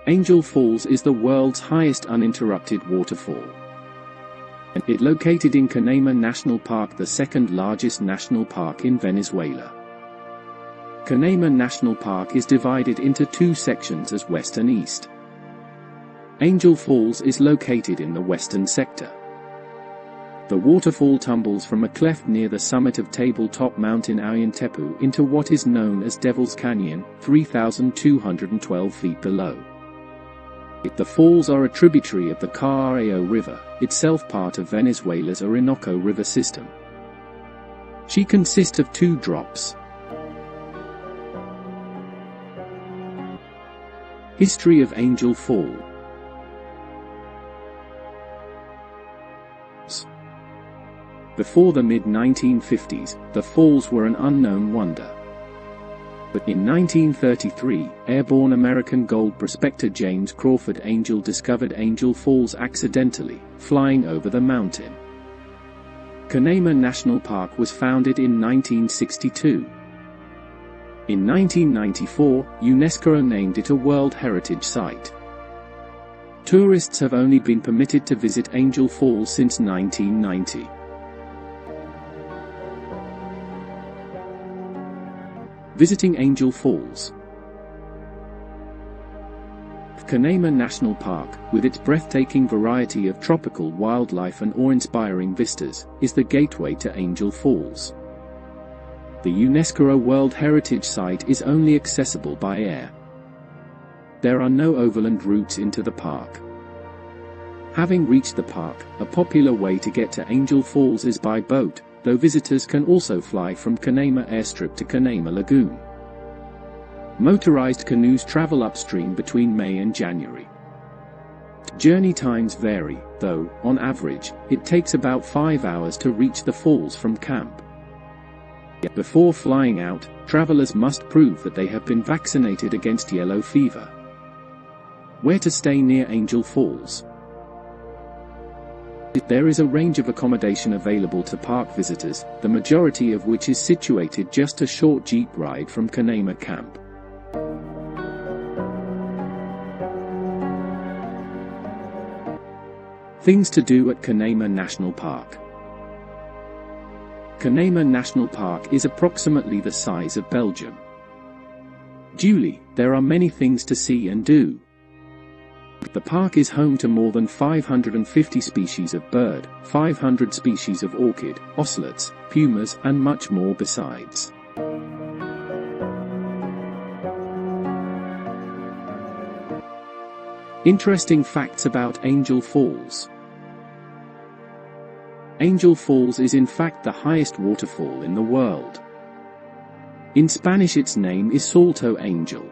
Angel Falls is the world's highest uninterrupted waterfall. It located in Canema National Park, the second largest national park in Venezuela. Canema National Park is divided into two sections as west and east. Angel Falls is located in the western sector. The waterfall tumbles from a cleft near the summit of Tabletop Mountain Ollantaytambo into what is known as Devil's Canyon, 3,212 feet below. The falls are a tributary of the Carao River, itself part of Venezuela's Orinoco River system. She consists of two drops. History of Angel Falls. Before the mid-1950s, the falls were an unknown wonder. But in 1933, airborne American gold prospector James Crawford Angel discovered Angel Falls accidentally, flying over the mountain. Canema National Park was founded in 1962. In 1994, UNESCO named it a World Heritage Site. Tourists have only been permitted to visit Angel Falls since 1990. Visiting Angel Falls. Canema National Park, with its breathtaking variety of tropical wildlife and awe-inspiring vistas, is the gateway to Angel Falls. The UNESCO World Heritage Site is only accessible by air. There are no overland routes into the park. Having reached the park, a popular way to get to Angel Falls is by boat, though visitors can also fly from Canema Airstrip to Canema Lagoon. Motorized canoes travel upstream between May and January. Journey times vary, though, on average, it takes about 5 hours to reach the falls from camp. Before flying out, travelers must prove that they have been vaccinated against yellow fever. Where to stay near Angel Falls? There is a range of accommodation available to park visitors, the majority of which is situated just a short jeep ride from Canema Camp. Things to do at Canema National Park. Canema National Park is approximately the size of Belgium. Duly, there are many things to see and do. The park is home to more than 550 species of bird, 500 species of orchid, ocelots, pumas, and much more besides. Interesting facts about Angel Falls. Angel Falls is in fact the highest waterfall in the world. In Spanish its name is Salto Angel.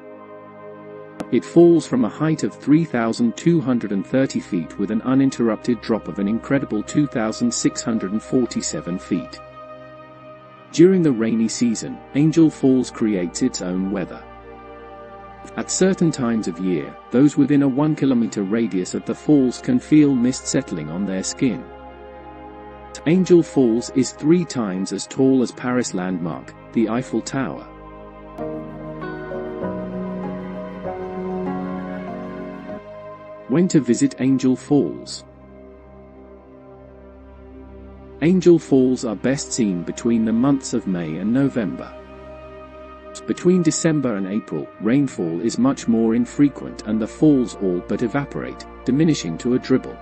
It falls from a height of 3,230 feet with an uninterrupted drop of an incredible 2,647 feet. During the rainy season, Angel Falls creates its own weather. At certain times of year, those within a 1 kilometer radius of the falls can feel mist settling on their skin. Angel Falls is 3 times as tall as Paris landmark, the Eiffel Tower. When to visit Angel Falls. Angel Falls are best seen between the months of May and November. Between December and April, rainfall is much more infrequent and the falls all but evaporate, diminishing to a dribble.